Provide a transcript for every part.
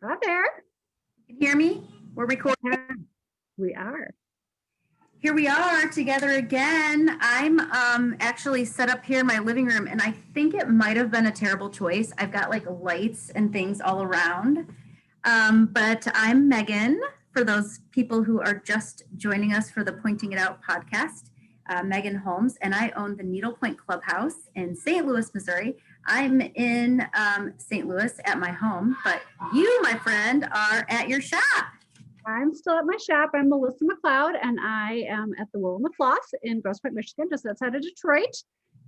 Hi there. You can hear me? We're recording. We are. Here we are together again. I'm actually set up here in my living room, and I think it might have been a terrible choice. I've got like lights and things all around. But I'm Megan, for those people who are just joining us for the Pointing It Out podcast. Megan Holmes, and I own the Needlepoint Clubhouse in St. Louis, Missouri. I'm in St. Louis at my home, but you, my friend, are at your shop. I'm still at my shop. I'm Melissa MacLeod, and I am at the Wool and the Floss in Grosse, Michigan, just outside of Detroit.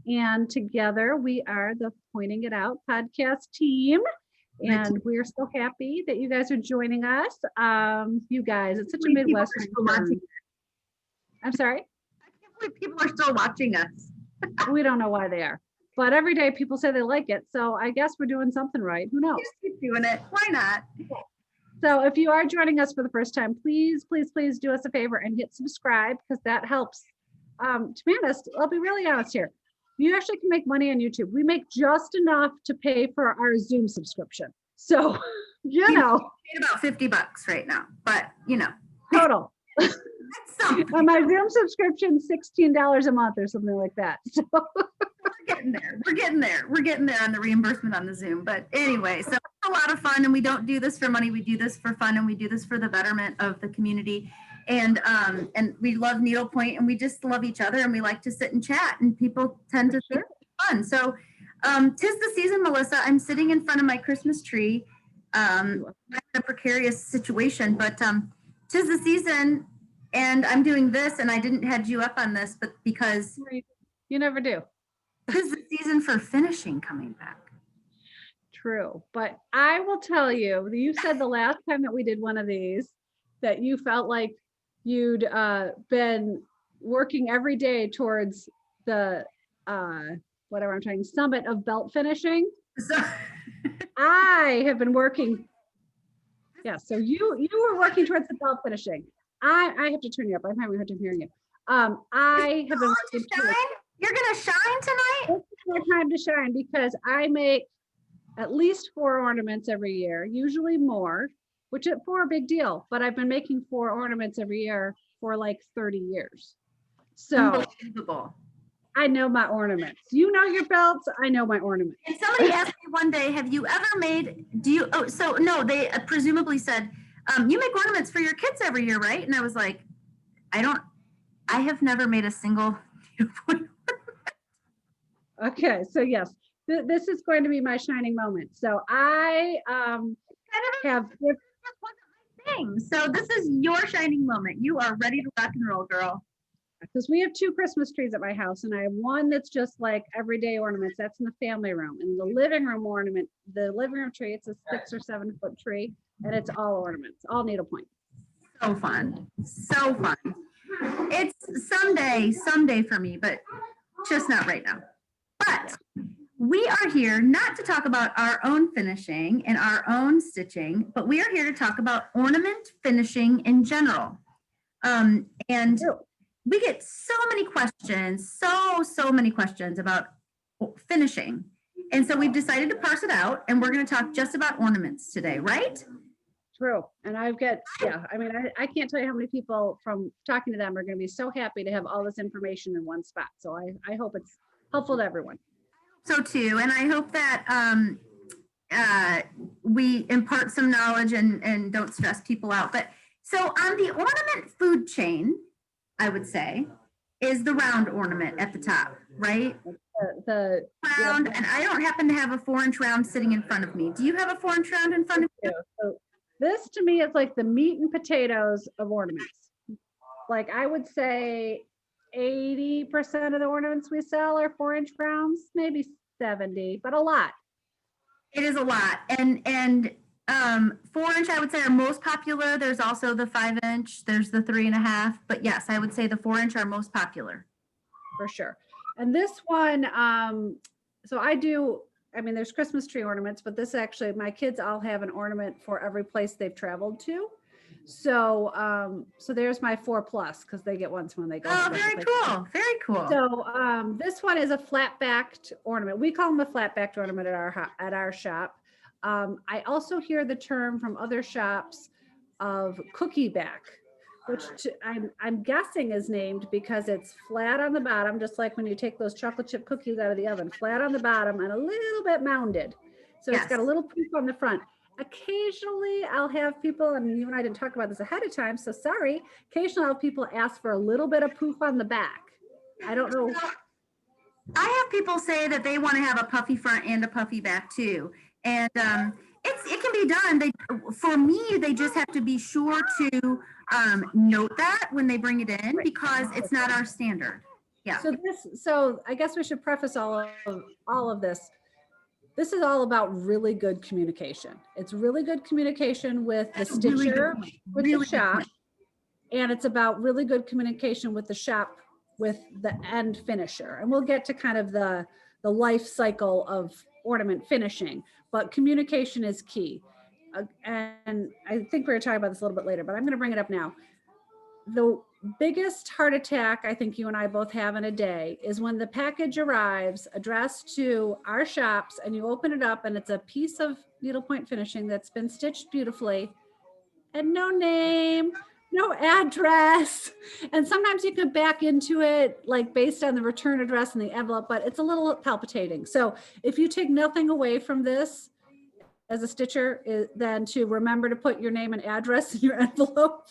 And together we are the Pointing It Out podcast team. And we're so happy that you guys are joining us. You guys, it's such a Midwestern term. I'm sorry? People are still watching us. We don't know why they are, but every day people say they like it, so I guess we're doing something right. Who knows? Just keep doing it. Why not? So if you are joining us for the first time, please do us a favor and hit subscribe, because that helps. To be honest, I'll be really honest here. You actually can make money on YouTube. We make just enough to pay for our Zoom subscription. So, you know, about $50 right now, but you know, total. On my Zoom subscription, $16 a month or something like that. So we're getting there. We're getting there on the reimbursement on the Zoom. But anyway, so it's a lot of fun, and we don't do this for money. We do this for fun, and we do this for the betterment of the community. And we love Needlepoint, and we just love each other, and we like to sit and chat, and people tend to think it's fun. So 'tis the season, Melissa. I'm sitting in front of my Christmas tree. I'm in a precarious situation, but 'tis the season. And I'm doing this, and I didn't head you up on this, but because you never do. This is the season for finishing coming back. True, but I will tell you, you said the last time that we did one of these that you felt like you'd been working every day towards the whatever I'm trying, summit of belt finishing. So I have been working. Yeah, so you were working towards the belt finishing. I have to turn you up. I'm having a hard time hearing you. I have been. You're gonna shine tonight. This is my time to shine, because I make at least 4 ornaments every year, usually more, which is 4 a big deal. But I've been making 4 ornaments every year for like 30 years. So I know my ornaments. You know your belts. I know my ornaments. And somebody asked me one day, "Have you ever made? Do you?" Oh, so no. They presumably said, "You make ornaments for your kids every year, right?" And I was like, I have never made a single Needlepoint. Okay, so yes, this is going to be my shining moment. So I have thing. So this is your shining moment. You are ready to rock and roll, girl. Because we have 2 Christmas trees at my house, and I have one that's just like everyday ornaments. That's in the family room. And the living room ornament, the living room tree, it's a 6 or 7 foot tree, and it's all ornaments, all needlepoint. So fun. So fun. It's someday for me, but just not right now. But we are here not to talk about our own finishing and our own stitching, but we are here to talk about ornament finishing in general. And we get so many questions, so many questions about finishing. And so we've decided to parse it out, and we're going to talk just about ornaments today, right? True. And I've got, I mean, I can't tell you how many people from talking to them are going to be so happy to have all this information in one spot. So I hope it's helpful to everyone. So too. And I hope that we impart some knowledge and don't stress people out. But so on the ornament food chain, I would say, is the round ornament at the top, right? The round, and I don't happen to have a 4-inch round sitting in front of me. Do you have a 4-inch round in front of you? So this to me is like the meat and potatoes of ornaments. Like I would say 80% of the ornaments we sell are 4-inch rounds, maybe 70, but a lot. It is a lot. And 4-inch, I would say, are most popular. There's also the 5-inch, there's the 3.5, but yes, I would say the 4-inch are most popular. For sure. And this one, so I mean, there's Christmas tree ornaments, but this actually, my kids all have an ornament for every place they've traveled to. So, so there's my 4+, because they get ones when they go. Oh, very cool. Very cool. So, this one is a flat-backed ornament. We call them a flat-backed ornament at our shop. I also hear the term from other shops of cookie back, which I'm guessing is named because it's flat on the bottom, just like when you take those chocolate chip cookies out of the oven, flat on the bottom and a little bit mounded. So it's got a little poof on the front. Occasionally I'll have people, and you and I didn't talk about this ahead of time, so sorry. Occasionally I'll have people ask for a little bit of poof on the back. I don't know. I have people say that they want to have a puffy front and a puffy back too. And it can be done. For me, they just have to be sure to note that when they bring it in, because it's not our standard. Yeah. So I guess we should preface all of this. This is all about really good communication. It's really good communication with the stitcher, with the shop, and it's about really good communication with the shop, with the end finisher. And we'll get to kind of the life cycle of ornament finishing, but communication is key. And I think we're gonna talk about this a little bit later, but I'm gonna bring it up now. The biggest heart attack I think you and I both have in a day is when the package arrives addressed to our shops and you open it up and it's a piece of needlepoint finishing that's been stitched beautifully and no name, no address. And sometimes you can back into it like based on the return address in the envelope, but it's a little palpitating. So if you take nothing away from this as a stitcher, then to remember to put your name and address in your envelope,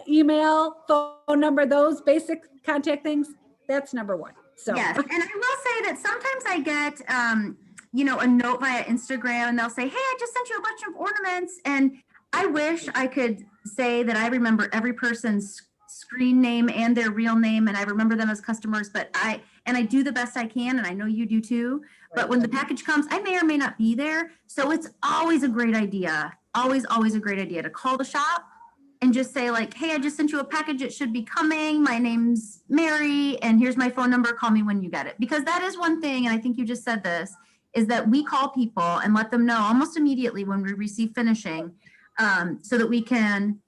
email, phone number, those basic contact things, that's number one. So yes, and I will say that sometimes I get a note via Instagram and they'll say, hey, I just sent you a bunch of ornaments, and I wish I could say that I remember every person's screen name and their real name, and I remember them as customers, but I do the best I can, and I know you do too. But when the package comes, I may or may not be there. So it's always a great idea, always a great idea to call the shop and just say like, hey, I just sent you a package. It should be coming. My name's Mary, and here's my phone number. Call me when you get it. Because that is one thing, and I think you just said this, is that we call people and let them know almost immediately when we receive finishing, so that we can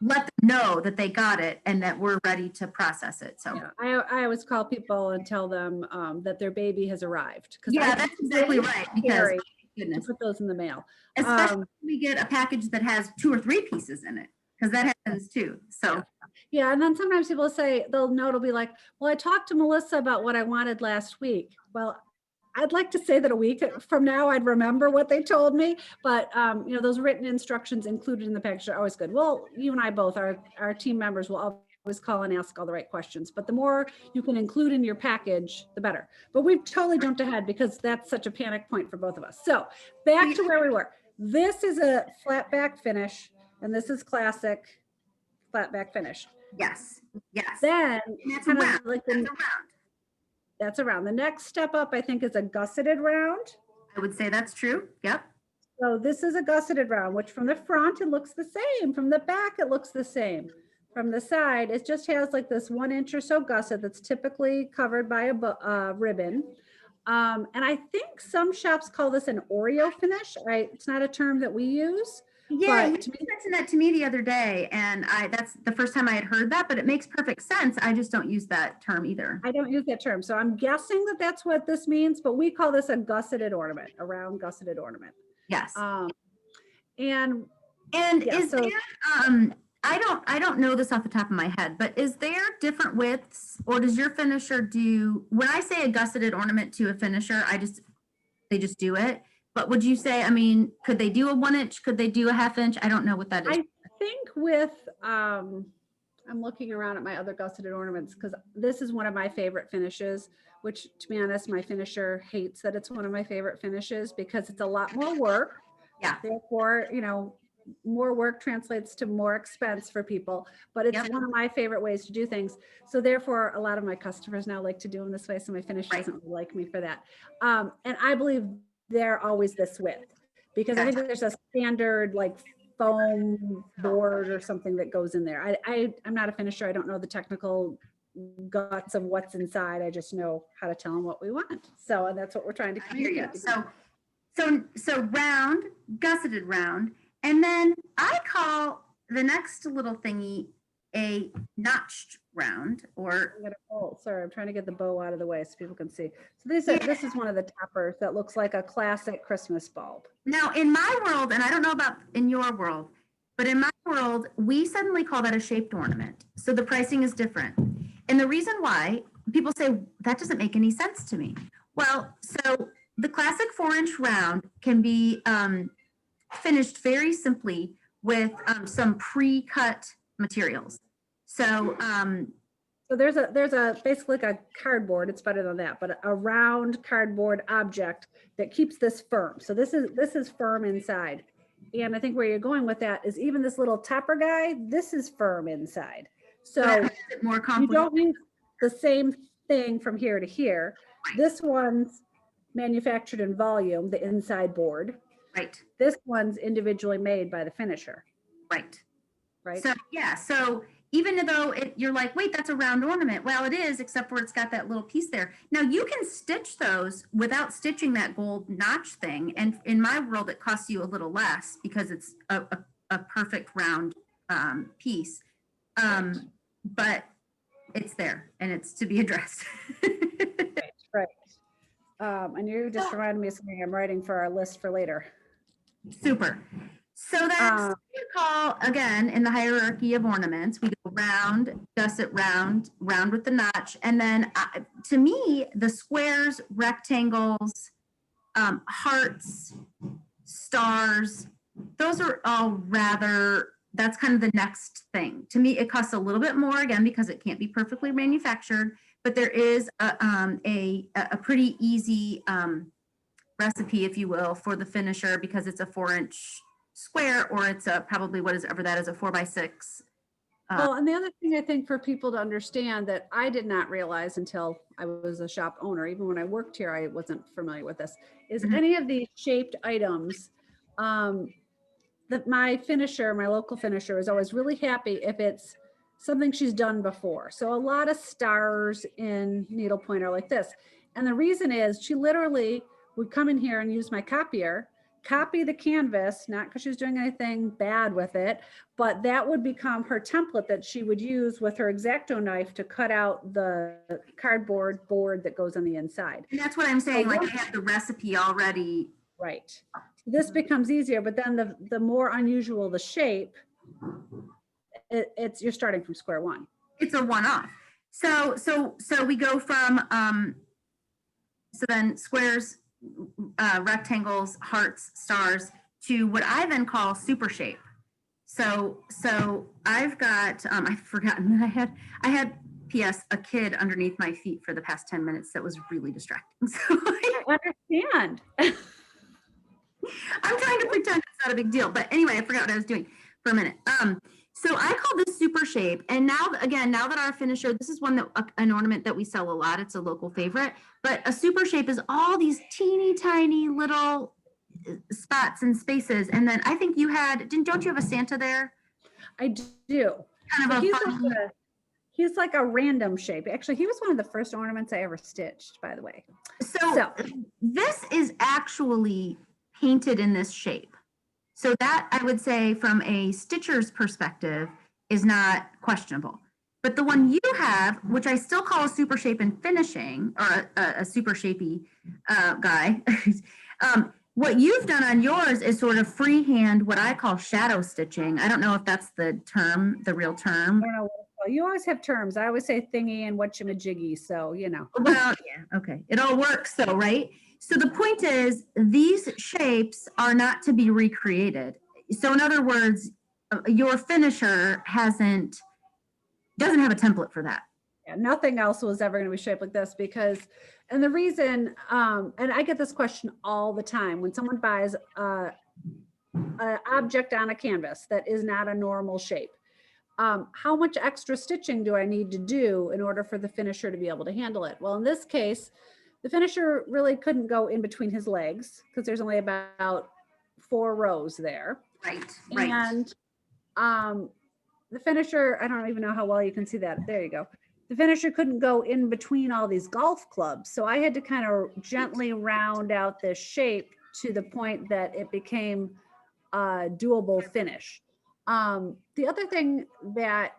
let them know that they got it and that we're ready to process it. So yeah, I always call people and tell them that their baby has arrived. Yeah, that's exactly right. Because goodness, to put those in the mail. Especially when we get a package that has 2 or 3 pieces in it, because that happens too. So yeah, and then sometimes people say, it'll be like, well, I talked to Melissa about what I wanted last week. Well, I'd like to say that a week from now, I'd remember what they told me, but those written instructions included in the package are always good. Well, you and I both, our team members will always call and ask all the right questions, but the more you can include in your package, the better. But we've totally jumped ahead because that's such a panic point for both of us. So back to where we were. This is a flat back finish, and this is classic flat back finish. Yes. Then that's kind around. of like that's around. The next step up, I think, is a gusseted round. I would say that's true. Yep. So this is a gusseted round, which from the front, it looks the same. From the back, it looks the same. From the side, it just has like this 1 inch or so gusset that's typically covered by a ribbon. And I think some shops call this an Oreo finish. It's not a term that we use. Yeah, you mentioned that to me the other day, and that's the first time I had heard that, but it makes perfect sense. I just don't use that term either. I don't use that term. So I'm guessing that that's what this means, but we call this a gusseted ornament, a round gusseted ornament. Yes. And yeah, is there, I don't know this off the top of my head, but is there different widths, or does your finisher do, when I say a gusseted ornament to a finisher, they just do it? But would you say, could they do a 1 inch? Could they do a 1/2 inch? I don't know what that is. I think with, I'm looking around at my other gusseted ornaments because this is one of my favorite finishes, which to be honest, my finisher hates that it's one of my favorite finishes because it's a lot more work. Yeah. Therefore, more work translates to more expense for people, but it's one of my favorite ways to do things. So therefore, a lot of my customers now like to do them this way. So my finisher doesn't really like me for that. And I believe they're always this width because I think there's a standard like foam board or something that goes in there. I'm not a finisher. I don't know the technical guts of what's inside. I just know how to tell them what we want. So, and that's what we're trying to communicate. So round, gusseted round. And then I call the next little thingy a notched round or Sorry, I'm trying to get the bow out of the way so people can see. So this is one of the toppers that looks like a classic Christmas bulb. now in my world, and I don't know about in your world, but in my world, we suddenly call that a shaped ornament. So the pricing is different. And the reason why people say that doesn't make any sense to me. Well, so the classic 4-inch round can be finished very simply with some pre-cut materials. So So there's a basically like a cardboard, it's better than that, but a round cardboard object that keeps this firm. So this is firm inside. And I think where you're going with that is even this little topper guy, this is firm inside. So more you don't use the same thing from here to here. This one's manufactured in volume, the inside board. Right. This one's individually made by the finisher. Right. Right. So yeah, so even though you're like, wait, that's a round ornament. Well, it is, except for it's got that little piece there. Now you can stitch those without stitching that gold notch thing. And in my world, it costs you a little less because it's a perfect round piece. But it's there and it's to be addressed. Right. And you just reminded me of something I'm writing for our list for later. Super. So that's what we call, again, in the hierarchy of ornaments, we go round, gusset round, round with the notch. And then to me, the squares, rectangles, hearts, stars, those are all rather, that's kind of the next thing. To me, it costs a little bit more, again, because it can't be perfectly manufactured, but there is a pretty easy recipe, if you will, for the finisher because it's a 4-inch square, or it's probably whatever that is, a 4x6. Well, and the other thing I think for people to understand that I did not realize until I was a shop owner, even when I worked here, I wasn't familiar with this, is any of these shaped items, that my local finisher is always really happy if it's something she's done before. So a lot of stars in Needlepoint are like this. And the reason is she literally would come in here and use my copier, copy the canvas, not because she was doing anything bad with it, but that would become her template that she would use with her X-Acto knife to cut out the cardboard board that goes on the inside. And that's what I'm saying, like I have the recipe already. Right. This becomes easier, but then the more unusual the shape, you're starting from square one. It's a one-off. So we go from so then squares, rectangles, hearts, stars, to what I then call super shape. So I've got I've forgotten that I had P.S. a kid underneath my feet for the past 10 minutes that was really distracting. So I understand. I'm trying to pretend it's not a big deal, but anyway, I forgot what I was doing for a minute. So I call this super shape. And now that our finisher, this is an ornament that we sell a lot. It's a local favorite, but a super shape is all these teeny tiny little spots and spaces. And then I think don't you have a Santa there? I do. Kind of he's like a random shape. Actually, he was one of the first ornaments I ever stitched, by the way. So this is actually painted in this shape. So that I would say from a stitcher's perspective is not questionable. But the one you have, which I still call a super shape in finishing, or a super shapey guy, what you've done on yours is sort of freehand, what I call shadow stitching. I don't know if that's the real term. I don't know. You always have terms. I always say thingy and whatchamajiggy, so you know. Well, yeah, okay. It all works though, right? So the point is, these shapes are not to be recreated. So in other words, your finisher doesn't have a template for that. Yeah, nothing else was ever going to be shaped like this and the reason, and I get this question all the time when someone buys an object on a canvas that is not a normal shape. How much extra stitching do I need to do in order for the finisher to be able to handle it? Well, in this case, the finisher really couldn't go in between his legs because there's only about 4 rows there. Right. And the finisher, I don't even know how well you can see that. There you go. The finisher couldn't go in between all these golf clubs. So I had to kind of gently round out this shape to the point that it became a doable finish. The other thing that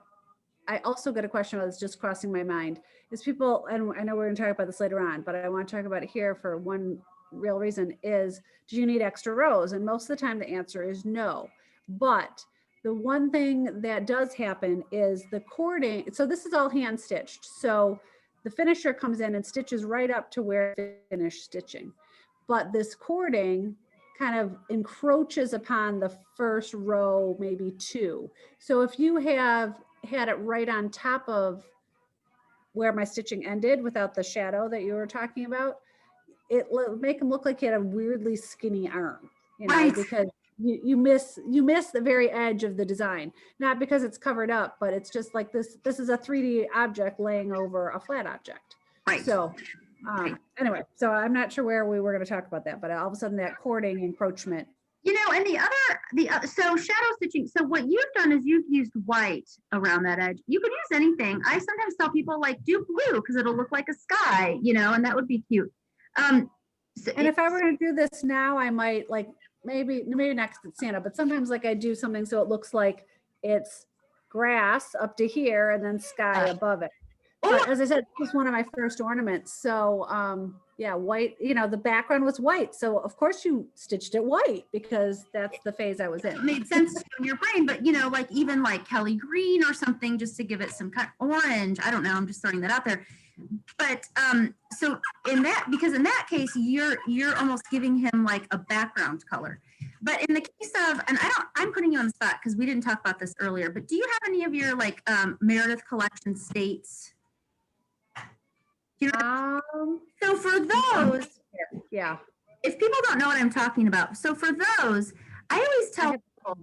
I also get a question about this just crossing my mind is people, and I know we're going to talk about this later on, but I want to talk about it here for one real reason is, do you need extra rows? And most of the time the answer is no. But the one thing that does happen is the cording. So this is all hand stitched. So the finisher comes in and stitches right up to where finished stitching. But this cording kind of encroaches upon the first row, maybe two. So if you have had it right on top of where my stitching ended without the shadow that you were talking about, it make them look like you had a weirdly skinny arm, you know, Right. because you miss the very edge of the design, not because it's covered up, but it's just like this is a 3D object laying over a flat object. Right. So anyway, so I'm not sure where we were going to talk about that, but all of a sudden that cording encroachment. You know, and so shadow stitching. So what you've done is you've used white around that edge. You could use anything. I sometimes tell people like do blue because it'll look like a sky, you know, and that would be cute. So and if I were going to do this now, I might like maybe next to Santa, but sometimes like I do something so it looks like it's grass up to here and then sky above it. But as I said, this was one of my first ornaments. So yeah, white, you know, the background was white. So of course you stitched it white because that's the phase I was in. It made sense in your brain, but you know, like even like Kelly green or something just to give it some kind of orange. I don't know. I'm just throwing that out there. But so in that, because in that case, you're almost giving him like a background color. But in the case of, and I'm putting you on the spot because we didn't talk about this earlier, but do you have any of your like Meredith collection states? You know, so for those, yeah. If people don't know what I'm talking about, so for those, I always tell people,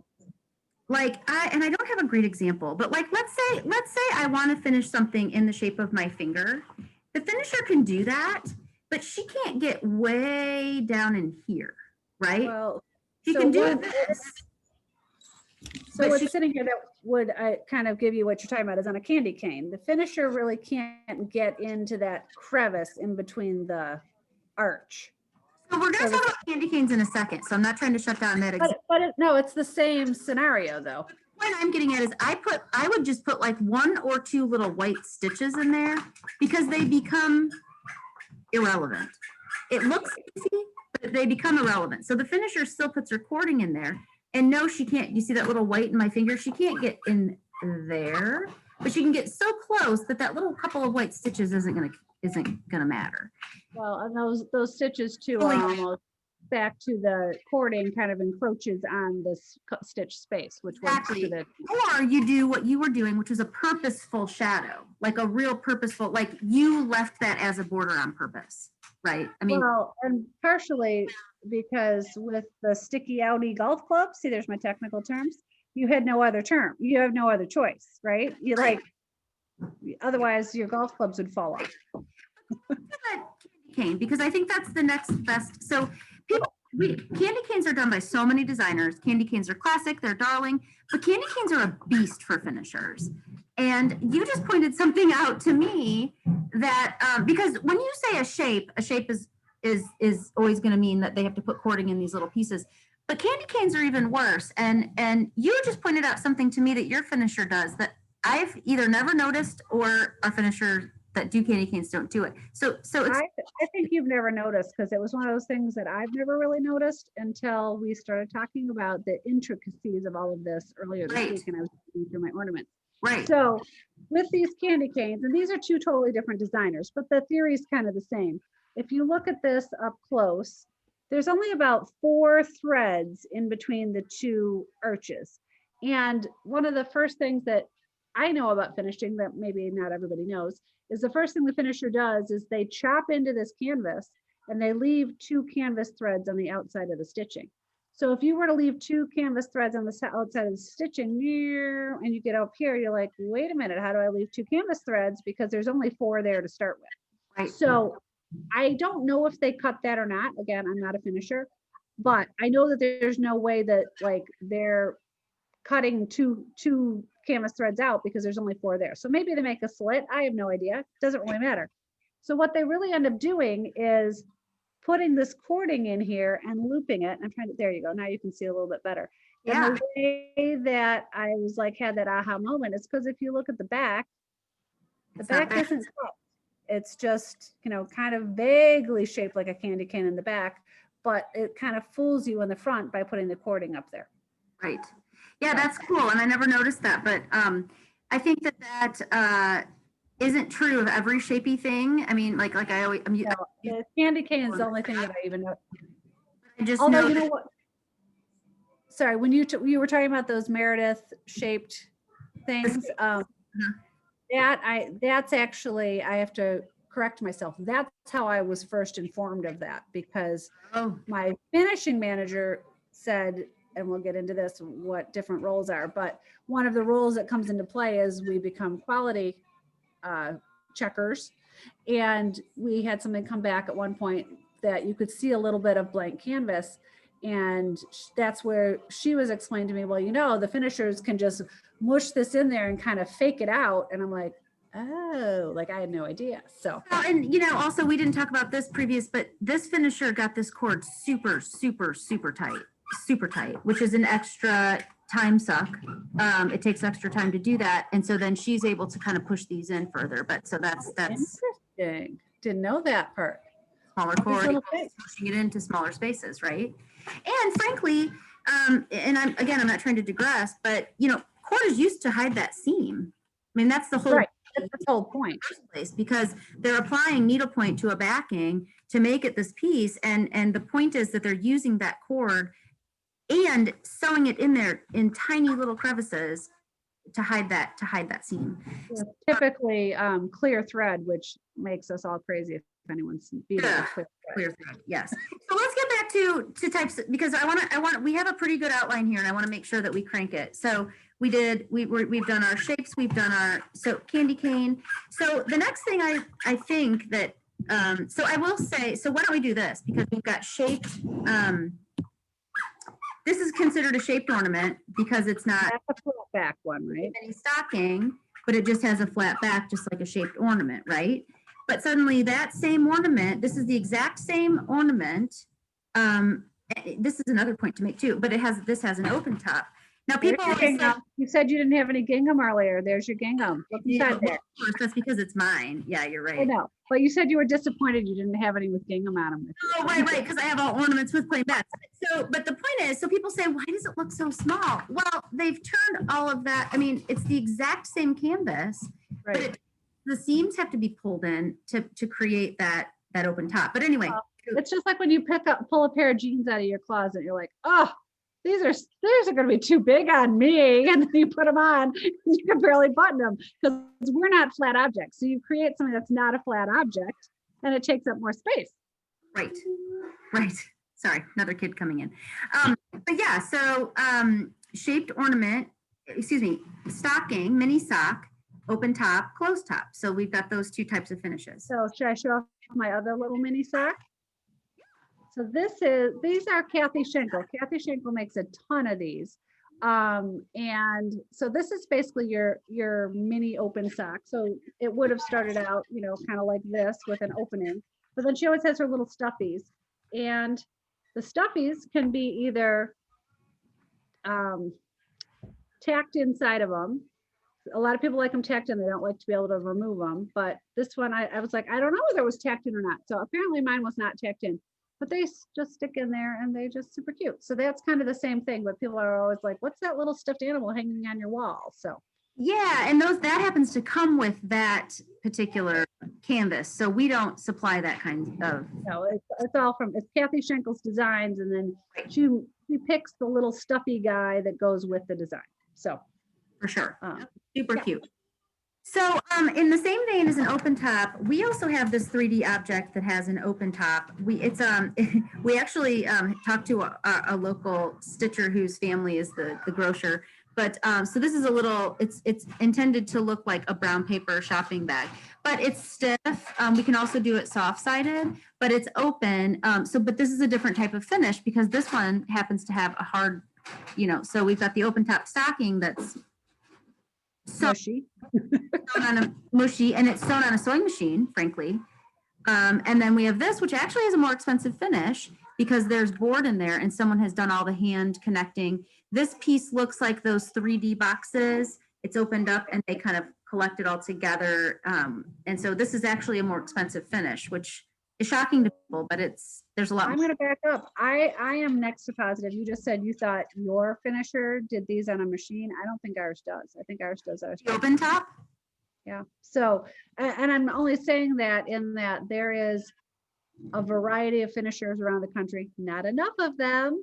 like I don't have a great example, but like let's say I want to finish something in the shape of my finger. The finisher can do that, but she can't get way down in here, right? Well, she can do this. So what's sitting here that would kind of give you what you're talking about is on a candy cane. The finisher really can't get into that crevice in between the arch. So we're going to talk about candy canes in a second. So I'm not trying to shut down that example. But no, it's the same scenario though. What I'm getting at is I would just put like 1 or 2 little white stitches in there because they become irrelevant. It looks easy, but they become irrelevant. So the finisher still puts her cording in there. And no, she can't. You see that little white in my finger? She can't get in there, but she can get so close that that little couple of white stitches isn't gonna matter. Well, and those stitches too are almost back to the cording kind of encroaches on this stitch space, which exactly. Or you do what you were doing, which was a purposeful shadow, like a real purposeful, like you left that as a border on purpose, right? I mean, well, and partially because with the sticky outy golf club, see, there's my technical terms. You had no other term. You have no other choice, right? You like, otherwise your golf clubs would fall off. Candy cane, because I think that's the next best. So candy canes are done by so many designers. Candy canes are classic, they're darling, but candy canes are a beast for finishers. And you just pointed something out to me that because when you say a shape is always going to mean that they have to put cording in these little pieces. But candy canes are even worse. And you just pointed out something to me that your finisher does that I've either never noticed or our finisher that do candy canes don't do it. So it's, I think you've never noticed because it was one of those things that I've never really noticed until we started talking about the intricacies of all of this earlier this week, and I was looking through my ornaments. Right. So with these candy canes, and these are 2 totally different designers, but the theory is kind of the same. If you look at this up close, there's only about 4 threads in between the 2 arches. And one of the first things that I know about finishing that maybe not everybody knows is the first thing the finisher does is they chop into this canvas and they leave 2 canvas threads on the outside of the stitching. So if you were to leave 2 canvas threads on the outside of the stitching and you get up here, you're like, wait a minute, how do I leave 2 canvas threads? Because there's only 4 there to start with. Right. So I don't know if they cut that or not. Again, I'm not a finisher, but I know that there's no way that like they're cutting two canvas threads out because there's only 4 there. So maybe they make a slit. I have no idea. It doesn't really matter. So what they really end up doing is putting this cording in here and looping it. I'm trying to, there you go. Now you can see a little bit better. Yeah. And the way that I was like, had that aha moment is because if you look at the back isn't cut. It's just, you know, kind of vaguely shaped like a candy cane in the back, but it kind of fools you in the front by putting the cording up there. Right. Yeah, that's cool. And I never noticed that, but I think that isn't true of every shapey thing. I mean, like I always, The candy cane is the only thing that I even know. I just Although, know you know what? Sorry, when you were talking about those Meredith shaped things, that's actually, I have to correct myself. That's how I was first informed of that, because my finishing manager said, and we'll get into this, what different roles are, but one of the roles that comes into play is we become quality checkers. And we had something come back at one point that you could see a little bit of blank canvas. And that's where she was explaining to me, well, you know, the finishers can just mush this in there and kind of fake it out. And I'm like, oh, like I had no idea. So, well, and you know, also we didn't talk about this previous, but this finisher got this cord super, super, super tight, which is an extra time suck. It takes extra time to do that. And so then she's able to kind of push these in further. But so that's interesting. Didn't know that part. Smaller cord, pushing it into smaller spaces, right? And frankly, and I'm not trying to digress, but you know, cord is used to hide that seam. I mean, that's the whole right. That's the whole point. Place, because they're applying needlepoint to a backing to make it this piece, and the point is that they're using that cord and sewing it in there in tiny little crevices to hide that seam. Yeah, typically clear thread, which makes us all crazy if anyone's beating clear thread. Yes. So let's get back to types, because we have a pretty good outline here, and I want to make sure that we crank it. So we've done our shapes, we've done our candy cane. So the next thing I think that so I will say, so why don't we do this, because we've got shaped this is considered a shaped ornament because it's not a flat back one, right? Any stocking, but it just has a flat back, just like a shaped ornament, right? But suddenly that same ornament, this is the exact same ornament. This is another point to make too, but this has an open top. Now people always say, you said you didn't have any gingham earlier. There's your gingham. Look inside there. Of course, that's because it's mine. Yeah, you're right. I know, but you said you were disappointed you didn't have any with gingham on them. Oh, right, because I have all ornaments with plain backs. So, but the point is, so people say, why does it look so small? Well, they've turned all of that. I mean, it's the exact same canvas, right? But the seams have to be pulled in to create that open top. But anyway, it's just like when you pull a pair of jeans out of your closet, you're like, oh, these are going to be too big on me. And then you put them on, and you can barely button them because we're not flat objects. So you create something that's not a flat object, and it takes up more space. Right. Sorry, another kid coming in. But yeah, so shaped ornament, stocking, mini sock, open top, closed top. So we've got those two types of finishes. So should I show off my other little mini sock? So these are Kathy Schenkel. Kathy Schenkel makes a ton of these. And so this is basically your mini open sock. So it would have started out, you know, kind of like this with an opening, but then she always has her little stuffies, and the stuffies can be either tacked inside of them. A lot of people like them tacked in. They don't like to be able to remove them, but this one I was like, I don't know whether it was tacked in or not. So apparently mine was not tacked in. But they just stick in there and they just super cute. So that's kind of the same thing, but people are always like, what's that little stuffed animal hanging on your wall? So yeah, and that happens to come with that particular canvas. So we don't supply that kind of. No, it's all it's Kathy Schenkel's designs, and then she picks the little stuffy guy that goes with the design. So for sure. Super cute. So in the same vein as an open top, we also have this 3D object that has an open top. We actually talked to a local stitcher whose family is the grocer. But so this is it's intended to look like a brown paper shopping bag, but it's stiff. We can also do it soft-sided, but it's open. But this is a different type of finish because this one happens to have a hard, so we've got the open top stocking that's mushy. Sewn on a mushy, and it's sewn on a sewing machine, frankly. And then we have this, which actually is a more expensive finish because there's board in there and someone has done all the hand connecting. This piece looks like those 3D boxes. It's opened up and they kind of collect it all together. And so this is actually a more expensive finish, which is shocking to people, but there's a lot. I'm going to back up. I am next to positive. You just said you thought your finisher did these on a machine. I don't think ours does. I think ours does ours. Open top? Yeah. So, and I'm only saying that in that there is a variety of finishers around the country, not enough of them,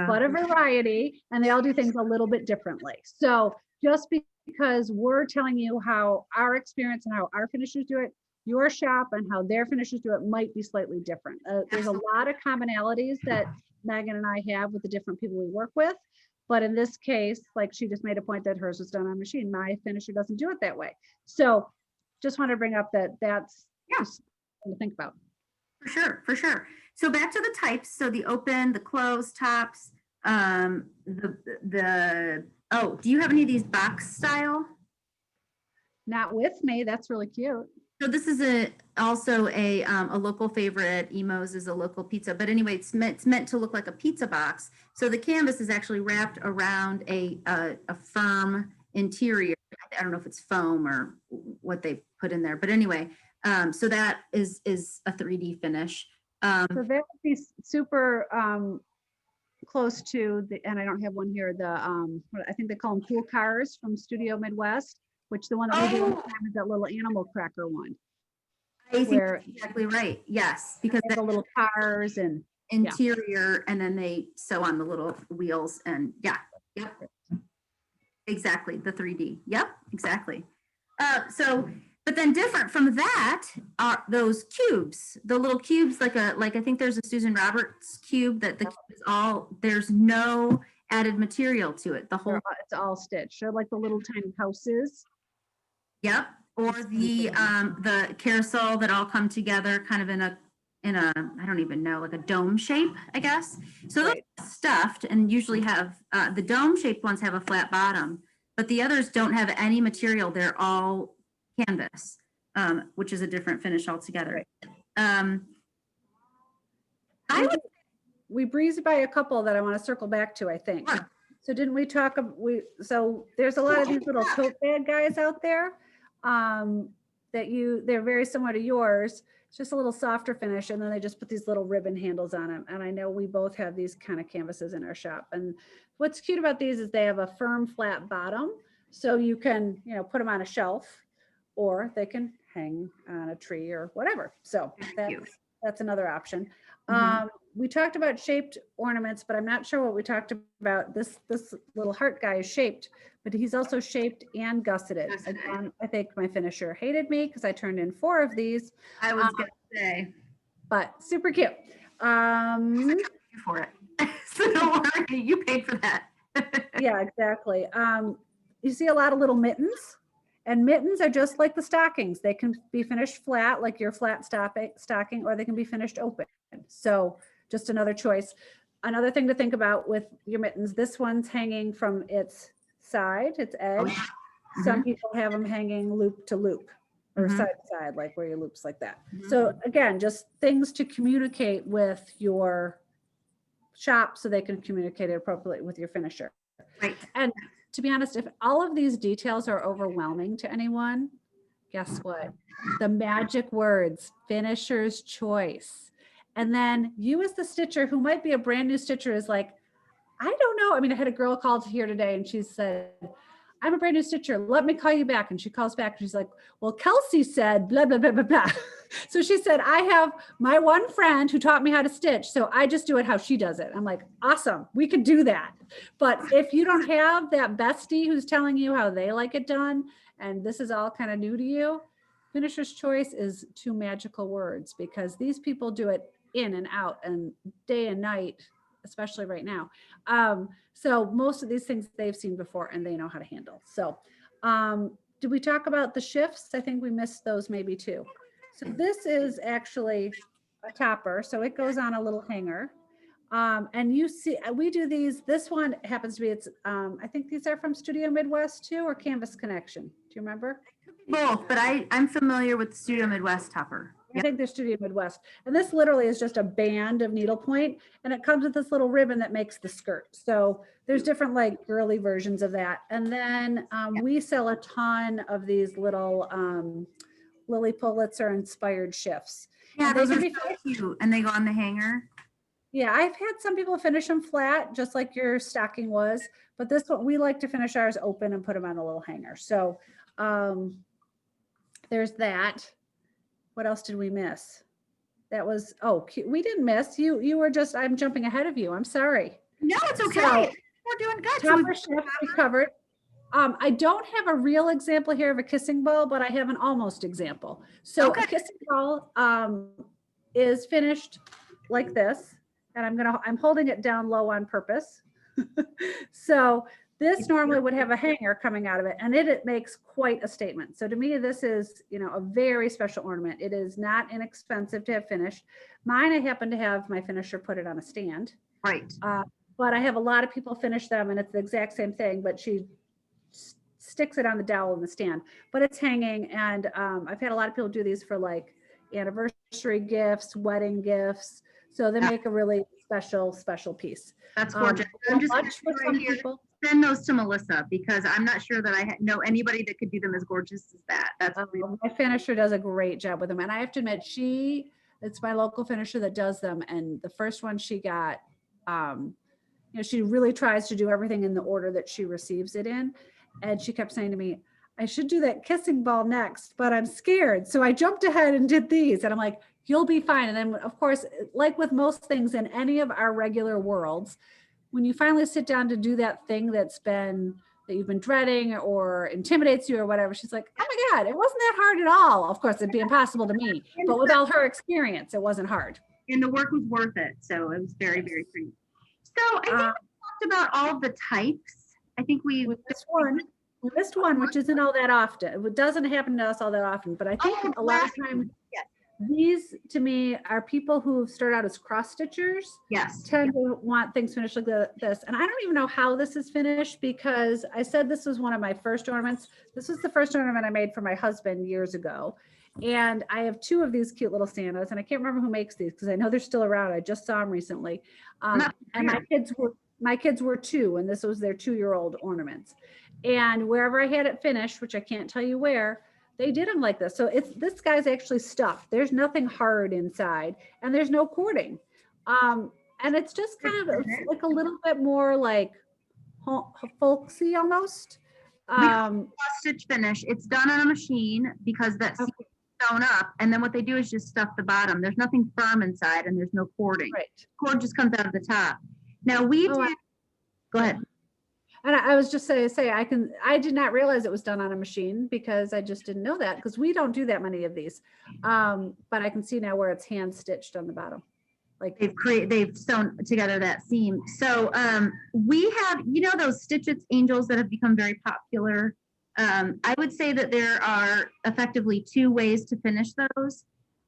but a variety, and they all do things a little bit differently. So just because we're telling you how our experience and how our finishers do it, your shop and how their finishers do it might be slightly different. There's a lot of commonalities that Megan and I have with the different people we work with. But in this case, like she just made a point that hers was done on machine. My finisher doesn't do it that way. So just want to bring up that's just something to think about. For sure, for sure. So back to the types. So the open, the closed tops, oh, do you have any of these box style? Not with me. That's really cute. So this is also a local favorite. Emo's is a local pizza, but anyway, it's meant to look like a pizza box. So the canvas is actually wrapped around a firm interior. I don't know if it's foam or what they put in there, but anyway, so that is a 3D finish. So that would be super close to the, and I don't have one here, the I think they call them cool cars from Studio Midwest, which the one that we do all the time is that little animal cracker one. I think that's exactly right. Yes, because the little cars and interior, and then they sew on the little wheels, and yep, exactly, the 3D. Yep, exactly. So, but then different from that are those cubes, the little cubes, like I think there's a Susan Roberts cube that the cube is all, there's no added material to it. The whole, it's all stitched. They're like the little tiny houses. Yep. Or the carousel that all come together kind of in a I don't even know, like a dome shape, I guess. So those are stuffed and usually have the dome shaped ones have a flat bottom, but the others don't have any material. They're all canvas, which is a different finish altogether. We breezed by a couple that I want to circle back to, I think. Sure. So didn't we talk, so there's a lot of these little tote bag guys out there they're very similar to yours. It's just a little softer finish, and then they just put these little ribbon handles on them. And I know we both have these kind of canvases in our shop. And what's cute about these is they have a firm flat bottom, so you can, put them on a shelf, or they can hang on a tree or whatever. So that's another option. We talked about shaped ornaments, but I'm not sure what we talked about. This little heart guy is shaped, but he's also shaped and gusseted. Again, I think my finisher hated me because I turned in 4 of these. I was gonna say, but super cute. For it, so don't worry, you paid for that. Yeah, exactly. You see a lot of little mittens. And mittens are just like the stockings. They can be finished flat, like your flat stocking, or they can be finished open. So just another choice. Another thing to think about with your mittens, this one's hanging from its side, its edge. Some people have them hanging loop to loop or side to side, like where your loops like that. So again, just things to communicate with your shop so they can communicate it appropriately with your finisher. Right. And to be honest, if all of these details are overwhelming to anyone, guess what? The magic words, finisher's choice. And then you as the stitcher, who might be a brand new stitcher, is like, I don't know. I mean, I had a girl called here today and she said, I'm a brand new stitcher. Let me call you back. And she calls back. And she's like, well, Kelsey said, blah, blah, blah, blah, blah. So she said, I have my one friend who taught me how to stitch. So I just do it how she does it. I'm like, awesome. We could do that. But if you don't have that bestie who's telling you how they like it done, and this is all kind of new to you, finisher's choice is 2 magical words, because these people do it in and out and day and night, especially right now. So most of these things they've seen before and they know how to handle. So did we talk about the shifts? I think we missed those maybe too. So this is actually a topper. So it goes on a little hanger. And you see, we do these, this one happens to be, I think these are from Studio Midwest too, or Canvas Connection. Do you remember? Both, but I'm familiar with Studio Midwest topper. I think they're Studio Midwest. And this literally is just a band of needlepoint, and it comes with this little ribbon that makes the skirt. So there's different like girly versions of that. And then we sell a ton of these little Lily Pulitzer inspired shifts. Yeah, And they those are can be so cute, and they go on the hanger. Yeah, I've had some people finish them flat, just like your stocking was, but this one, we like to finish ours open and put them on a little hanger. So there's that. What else did we miss? That was, oh, we didn't miss. You were just, I'm jumping ahead of you. I'm sorry. No, it's okay. So, We're doing good. So topper shift we covered. I don't have a real example here of a kissing ball, but I have an almost example. So a kissing ball is finished like this, and I'm holding it down low on purpose. So this normally would have a hanger coming out of it, and it makes quite a statement. So to me, this is, a very special ornament. It is not inexpensive to have finished. Mine, I happen to have my finisher put it on a stand. right. But I have a lot of people finish them, and it's the exact same thing, but she sticks it on the dowel in the stand, but it's hanging. And I've had a lot of people do these for like anniversary gifts, wedding gifts. So they make a really special piece. That's gorgeous. I'm just for some people. Send those to Melissa, because I'm not sure that I know anybody that could do them as gorgeous as that. That's my finisher does a great job with them. And I have to admit, it's my local finisher that does them. And the first one she got, she really tries to do everything in the order that she receives it in. And she kept saying to me, I should do that kissing ball next, but I'm scared. So I jumped ahead and did these. And I'm like, you'll be fine. And then of course, like with most things in any of our regular worlds, when you finally sit down to do that thing that you've been dreading or intimidates you or whatever, she's like, oh my God, it wasn't that hard at all. Of course, it'd be impossible to me, but with all her experience, it wasn't hard. And the work was worth it. So it was very, very pretty. So I think we talked about all of the types. I think we missed one, which isn't all that often. It doesn't happen to us all that often, but I think a lot of times these, to me, are people who start out as cross stitchers. Yes. Tend to want things finished like this. And I don't even know how this is finished, because I said this was one of my first ornaments. This was the first ornament I made for my husband years ago. And I have two of these cute little Santas, and I can't remember who makes these because I know they're still around. I just saw them recently. And my kids were 2, and this was their 2-year-old ornaments. And wherever I had it finished, which I can't tell you where, they did them like this. So this guy's actually stuffed. There's nothing hard inside, and there's no cording. And it's just kind of like a little bit more like folksy almost. Stitch finish. It's done on a machine because that's sewn up, and then what they do is just stuff the bottom. There's nothing firm inside, and there's no cording. Right. Cord just comes out of the top. Now go ahead. And I was just saying, I did not realize it was done on a machine, because I just didn't know that, because we don't do that many of these. But I can see now where it's hand stitched on the bottom. Like they've sewn together that seam. So we have, those Stitch-Its angels that have become very popular. I would say that there are effectively 2 ways to finish those.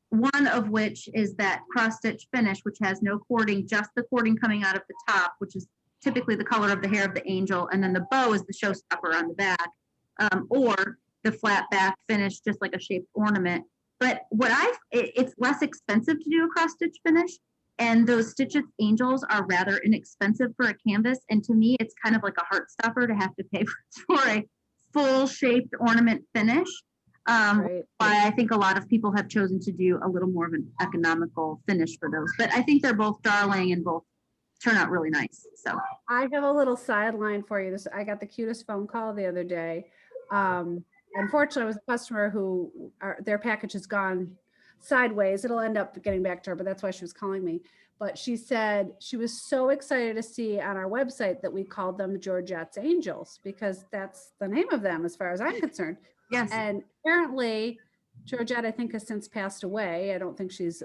One of which is that cross stitch finish, which has no cording, just the cording coming out of the top, which is typically the color of the hair of the angel, and then the bow is the showstopper on the back, or the flat back finish, just like a shaped ornament. But it's less expensive to do a cross stitch finish, and those Stitch-Its angels are rather inexpensive for a canvas. And to me, it's kind of like a heart stopper to have to pay for a full shaped ornament finish. Why I think a lot of people have chosen to do a little more of an economical finish for those. But I think they're both darling and both turn out really nice. So I have a little sideline for you. I got the cutest phone call the other day. Unfortunately, it was a customer who their package has gone sideways. It'll end up getting back to her, but that's why she was calling me. But she said she was so excited to see on our website that we called them Georgette's Angels, because that's the name of them as far as I'm concerned. Yes. And apparently Georgette, I think, has since passed away. I don't think she's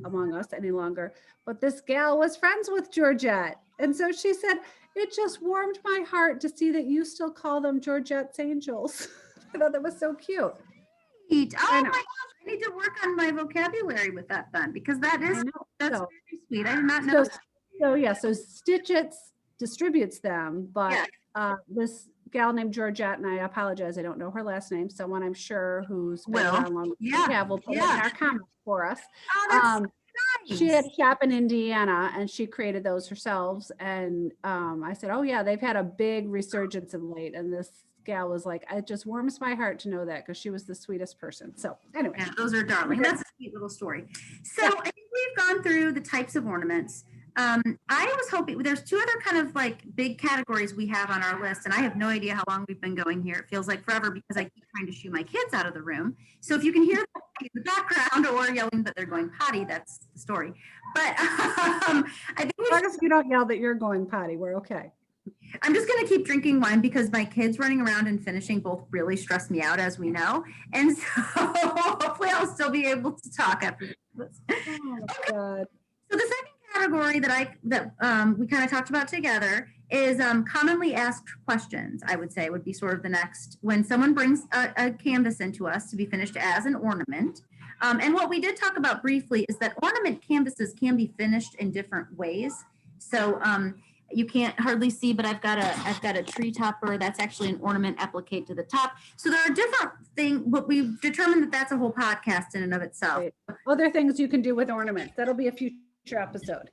among us any longer, but this gal was friends with Georgette. And so she said, it just warmed my heart to see that you still call them Georgette's Angels. I thought that was so cute. Oh my gosh, I need to work on my vocabulary with that then, because that's very sweet. I did not know. So Stitch-Its distributes them, but this gal named Georgette, and I apologize, I don't know her last name. Someone I'm sure who's been Will. around long. Yeah. Will put it in our comments for us. Oh, that's She had nice. a shop in Indiana and she created those herself. And I said, oh yeah, they've had a big resurgence of late. And this gal was like, it just warms my heart to know that because she was the sweetest person. So anyway. Yeah, those are darling. That's a sweet little story. So I think we've gone through the types of ornaments. I was hoping there's two other kind of like big categories we have on our list, and I have no idea how long we've been going here. It feels like forever because I keep trying to shoo my kids out of the room. So if you can hear them in the background or yelling that they're going potty, that's the story. But I think as long as you don't yell that you're going potty, we're okay. I'm just going to keep drinking wine because my kids running around and finishing both really stress me out, as we know. And so hopefully I'll still be able to talk after this. Oh God. So the second category that we kind of talked about together is commonly asked questions. I would say would be sort of the next when someone brings a canvas into us to be finished as an ornament. And what we did talk about briefly is that ornament canvases can be finished in different ways. So you can't hardly see, but I've got a tree topper. That's actually an ornament applique to the top. So there are different things, but we've determined that that's a whole podcast in and of itself. Right. Other things you can do with ornaments. That'll be a future episode.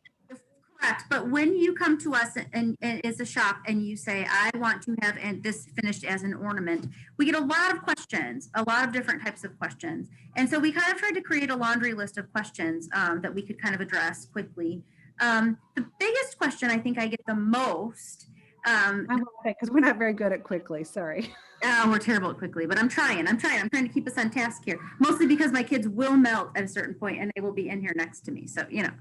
Correct. But when you come to us and it's a shop and you say, I want to have this finished as an ornament, we get a lot of questions, a lot of different types of questions. And so we kind of tried to create a laundry list of questions that we could kind of address quickly. The biggest question I think I get the most. Because we're not very good at quickly. Sorry. We're terrible at quickly, but I'm trying to keep us on task here, mostly because my kids will melt at a certain point and they will be in here next to me. So, you know,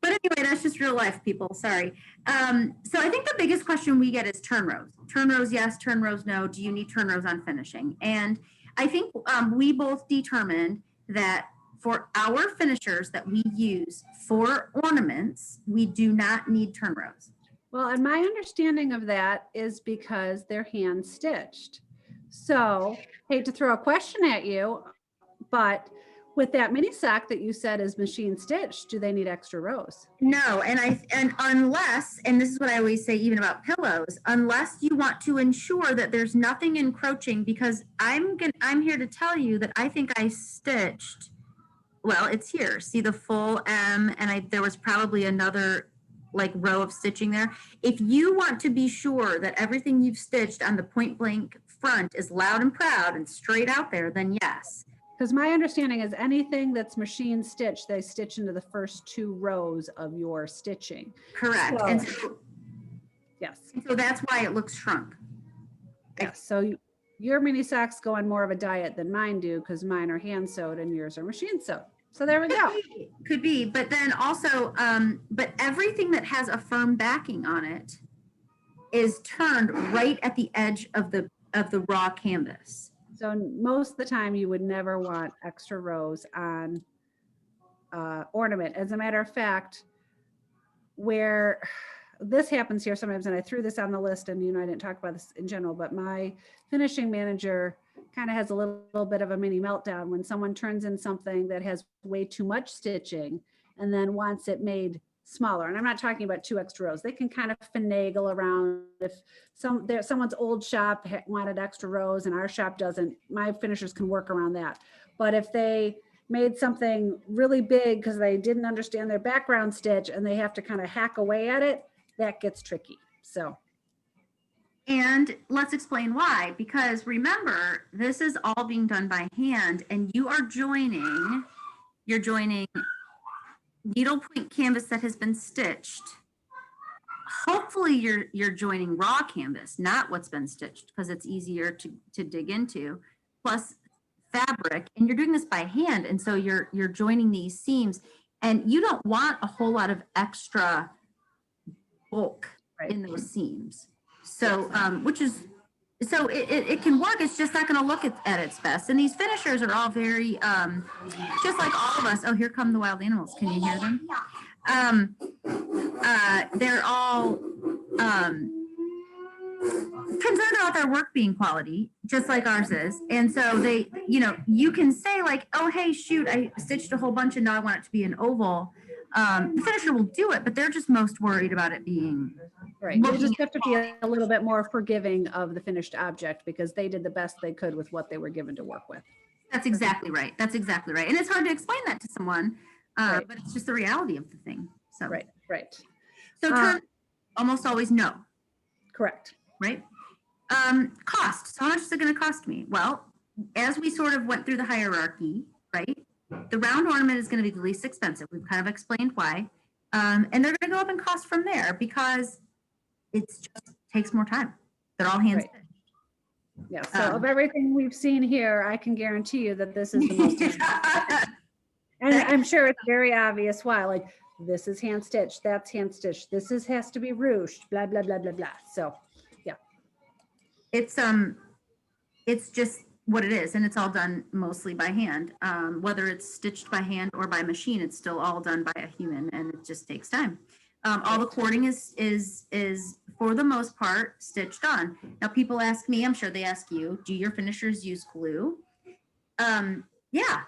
but anyway, that's just real life, people. Sorry. So I think the biggest question we get is turn rows. Turn rows, yes. Turn rows, no. Do you need turn rows on finishing? And I think we both determined that for our finishers that we use for ornaments, we do not need turn rows. Well, and my understanding of that is because they're hand stitched. So hate to throw a question at you, but with that mini sock that you said is machine stitched, do they need extra rows? No, and unless, and this is what I always say even about pillows, unless you want to ensure that there's nothing encroaching, because I'm here to tell you that I think I stitched, well, it's here. See the full M, and there was probably another like row of stitching there. If you want to be sure that everything you've stitched on the point blank front is loud and proud and straight out there, then yes. Because my understanding is anything that's machine stitched, they stitch into the first 2 rows of your stitching. Correct. So, and so, yes. So that's why it looks shrunk. Yes. So your mini socks go on more of a diet than mine do because mine are hand sewed and yours are machine sewed. So there we go. Could be, but then also, but everything that has a firm backing on it is turned right at the edge of the raw canvas. So most of the time you would never want extra rows on ornament. As a matter of fact, where this happens here sometimes, and I threw this on the list and I didn't talk about this in general, but my finishing manager kind of has a little bit of a mini meltdown when someone turns in something that has way too much stitching and then wants it made smaller. And I'm not talking about 2 extra rows. They can kind of finagle around. If someone's old shop wanted extra rows and our shop doesn't, my finishers can work around that. But if they made something really big because they didn't understand their background stitch and they have to kind of hack away at it, that gets tricky. So. And let's explain why, because remember, this is all being done by hand and you're joining needlepoint canvas that has been stitched. Hopefully you're joining raw canvas, not what's been stitched, because it's easier to dig into, plus fabric, and you're doing this by hand. And so you're joining these seams and you don't want a whole lot of extra bulk in those seams. So, it can work. It's just not going to look at its best. And these finishers are all very, just like all of us. Oh, here come the wild animals. Can you hear them? They're all concerned about their work being quality, just like ours is. And so they, you can say like, oh, hey, shoot, I stitched a whole bunch and now I want it to be an oval. The finisher will do it, but they're just most worried about it being Right. You'll looking just have to be a little bit more forgiving of the finished object because they did the best they could with what they were given to work with. That's exactly right. That's exactly right. And it's hard to explain that to someone, Right. but it's just the reality of the thing. So, Right. Right. So turn almost always no, Correct. right? Cost. So how much is it going to cost me? Well, as we sort of went through the hierarchy, right? The round ornament is going to be the least expensive. We've kind of explained why. And they're going to go up in cost from there because it just takes more time. They're all hands. Right. Yeah. So of everything we've seen here, I can guarantee you that this is the most. And I'm sure it's very obvious why. Like this is hand stitched, that's hand stitched. This has to be ruched. Blah blah blah blah blah. So, yeah. It's just what it is, and it's all done mostly by hand. Whether it's stitched by hand or by machine, it's still all done by a human, and it just takes time. All the cording is for the most part stitched on. Now people ask me, I'm sure they ask you, do your finishers use glue? Yeah,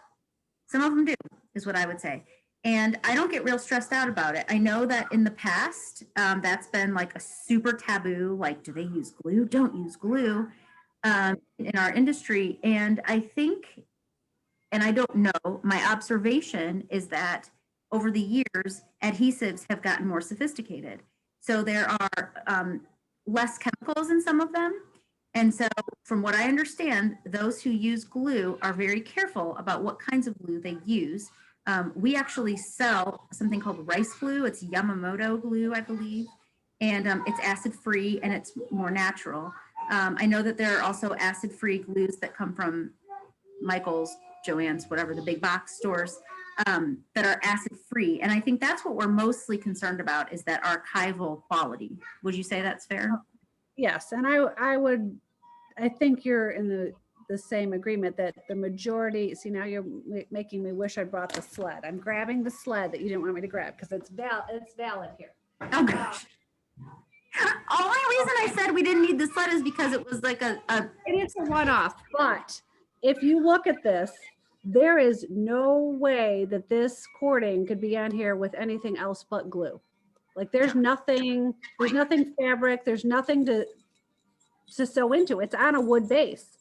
some of them do, is what I would say. And I don't get real stressed out about it. I know that in the past, that's been like a super taboo, like, do they use glue? Don't use glue in our industry. And I think, and I don't know, my observation is that over the years, adhesives have gotten more sophisticated. So there are less chemicals in some of them. And so from what I understand, those who use glue are very careful about what kinds of glue they use. We actually sell something called rice glue. It's Yamamoto glue, I believe. And it's acid-free and it's more natural. I know that there are also acid-free glues that come from Michael's, Joann's, whatever, the big box stores that are acid-free. And I think that's what we're mostly concerned about is that archival quality. Would you say that's fair? Yes. And I think you're in the same agreement that the majority, see now you're making me wish I brought the sled. I'm grabbing the sled that you didn't want me to grab because it's valid here. Oh gosh. Only reason I said we didn't need the sled is because it was like it is a one-off, but if you look at this, there is no way that this cording could be on here with anything else but glue. Like there's nothing fabric, there's nothing to sew into. It's on a wood base.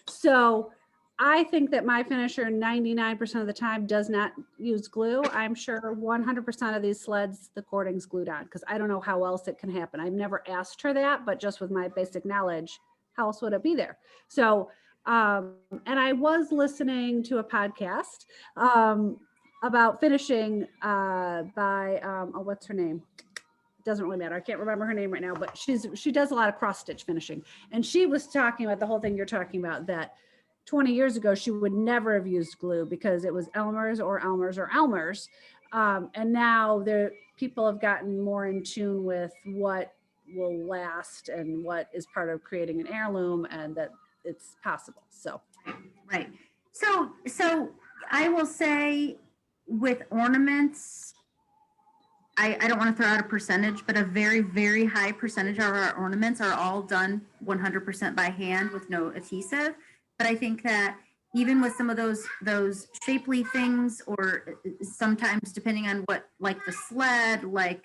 So I think that my finisher 99% of the time does not use glue. I'm sure 100% of these sleds, the cording's glued on because I don't know how else it can happen. I've never asked her that, but just with my basic knowledge, how else would it be there? So, and I was listening to a podcast about finishing by, what's her name? Doesn't really matter. I can't remember her name right now, but she does a lot of cross stitch finishing. And she was talking about the whole thing you're talking about, that 20 years ago, she would never have used glue because it was Elmer's or Elmer's or Elmer's. And now people have gotten more in tune with what will last and what is part of creating an heirloom and that it's possible. So, right. So I will say with ornaments, I don't want to throw out a percentage, but a very, very high percentage of our ornaments are all done 100% by hand with no adhesive. But I think that even with some of those shapely things, or sometimes depending on what, like the sled, like,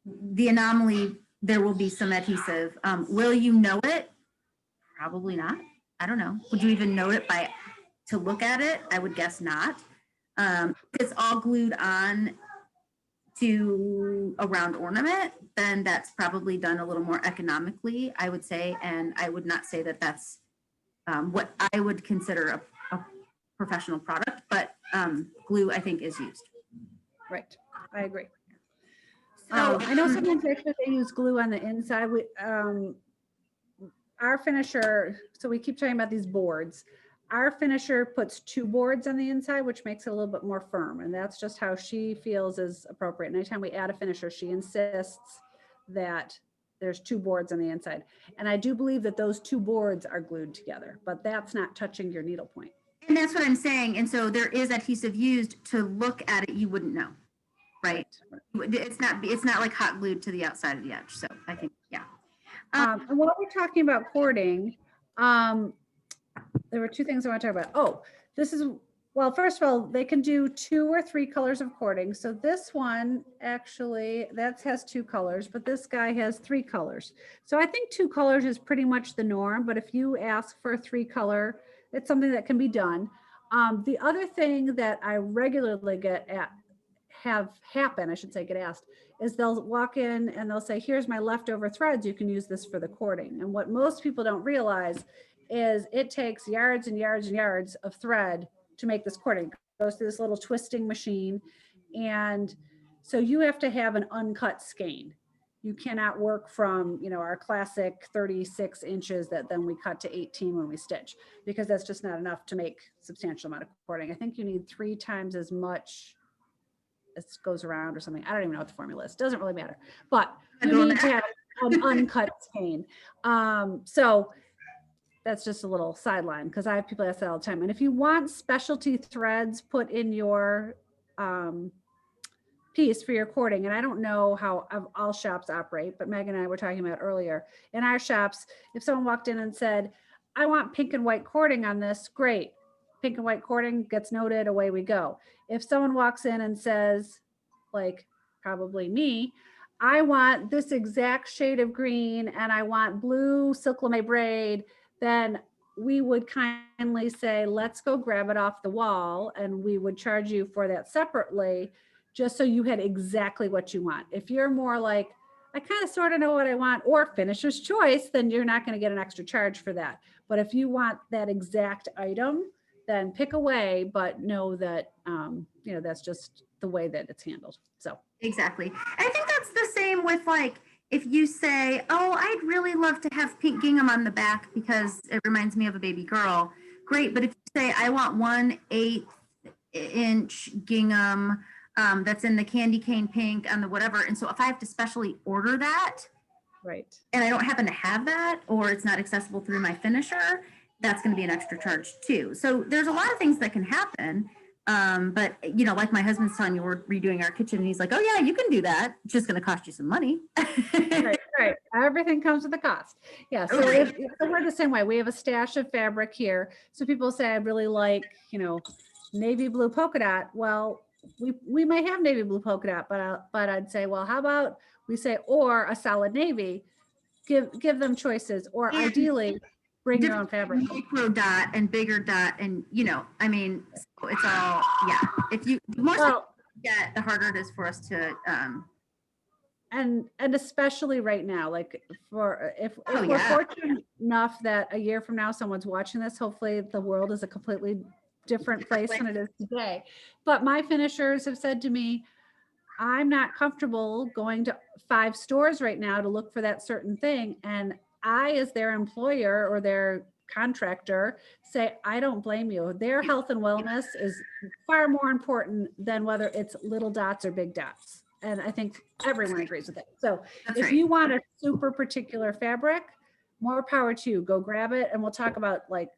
the anomaly, there will be some adhesive. Will you know it? Probably not. I don't know. Would you even know it to look at it? I would guess not. It's all glued on to a round ornament, then that's probably done a little more economically, I would say. And I would not say that that's what I would consider a professional product, but glue, I think, is used. Right. I agree. I know sometimes actually they use glue on the inside. Our finisher, so we keep talking about these boards. Our finisher puts 2 boards on the inside, which makes it a little bit more firm. And that's just how she feels is appropriate. And anytime we add a finisher, she insists that there's 2 boards on the inside. And I do believe that those 2 boards are glued together, but that's not touching your needlepoint. And that's what I'm saying. And so there is adhesive used to look at it, you wouldn't know, right? It's not like hot glued to the outside of the edge. So I think, yeah. And while we're talking about cording, there were 2 things I want to talk about. Oh, this is Well, first of all, they can do 2 or 3 colors of cording. So this one actually, that has 2 colors, but this guy has 3 colors. So I think 2 colors is pretty much the norm, but if you ask for a 3 color, it's something that can be done. The other thing that I regularly have happen, I should say, get asked, is they'll walk in and they'll say, here's my leftover threads, you can use this for the cording. And what most people don't realize is it takes yards and yards and yards of thread to make this cording. It goes through this little twisting machine. And so you have to have an uncut skein. You cannot work from, you know, our classic 36 inches that then we cut to 18 when we stitch, because that's just not enough to make substantial amount of cording. I think you need 3 times as much as goes around or something. I don't even know what the formula is. Doesn't really matter, but you need to have an uncut skein. So that's just a little sideline, because I have people ask that all the time. And if you want specialty threads put in your piece for your cording, and I don't know how all shops operate, but Megan and I were talking about earlier, in our shops, if someone walked in and said, I want pink and white cording on this, great. Pink and white cording gets noted, away we go. If someone walks in and says, like probably me, I want this exact shade of green and I want blue silk lame braid, then we would kindly say, let's go grab it off the wall, and we would charge you for that separately, just so you had exactly what you want. If you're more like, I kind of sort of know what I want, or finisher's choice, then you're not going to get an extra charge for that. But if you want that exact item, then pick away, but know that, you know, that's just the way that it's handled. So Exactly. I think that's the same with, like, if you say, oh, I'd really love to have pink gingham on the back because it reminds me of a baby girl. Great. But if you say, I want 1/8 inch gingham that's in the candy cane pink on the whatever. And so if I have to specially order that, right, and I don't happen to have that, or it's not accessible through my finisher, that's going to be an extra charge too. So there's a lot of things that can happen. But you know, like my husband's telling you, we're redoing our kitchen, and he's like, oh yeah, you can do that. It's just going to cost you some money. right. Everything comes with a cost. Yeah. So, so we're the same way. We have a stash of fabric here. So people say, I'd really like, you know, navy blue polka dot. Well, we might have navy blue polka dot, but I'd say, well, how about we say, or a solid navy, give them choices, or Yeah. ideally bring your own fabric. Micro dot and bigger dot, and you know, I mean, so it's all, yeah. If you, the more you get, the harder it is for us to and especially right now, like for if Oh, we're yeah. fortunate enough that a year from now someone's watching this, hopefully the world is a completely different place than it is today. But my finishers have said to me, I'm not comfortable going to 5 stores right now to look for that certain thing. And I, as their employer or their contractor, say, I don't blame you. Their health and wellness is far more important than whether it's little dots or big dots. And I think everyone agrees with that. So That's if right. you want a super particular fabric, more power to you. Go grab it. And we'll talk about like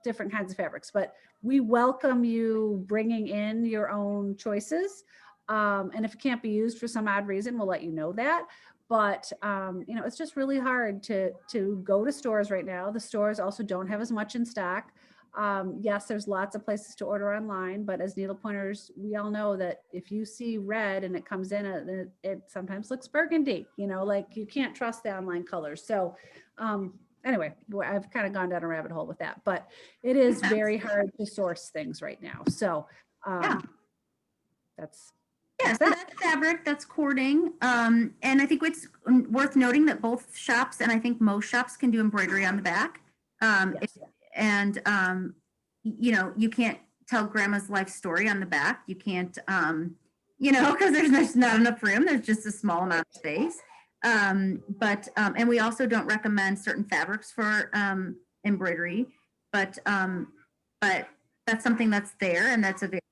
different kinds of fabrics, but we welcome you bringing in your own choices. And if it can't be used for some odd reason, we'll let you know that. But you know, it's just really hard to go to stores right now. The stores also don't have as much in stock. Yes, there's lots of places to order online, but as needle pointers, we all know that if you see red and it comes in, it sometimes looks burgundy, you know, like you can't trust the online colors. So anyway, I've kind of gone down a rabbit hole with that, but it is very hard to source things right now. So that's yeah, so that's fabric, that's cording. And I think it's worth noting that both shops, and I think most shops, can do embroidery on the back. yes. And you know, you can't tell grandma's life story on the back. You can't, you know, because there's not enough room. There's just a small amount of space. And we also don't recommend certain fabrics for embroidery, but that's something that's there, and that's available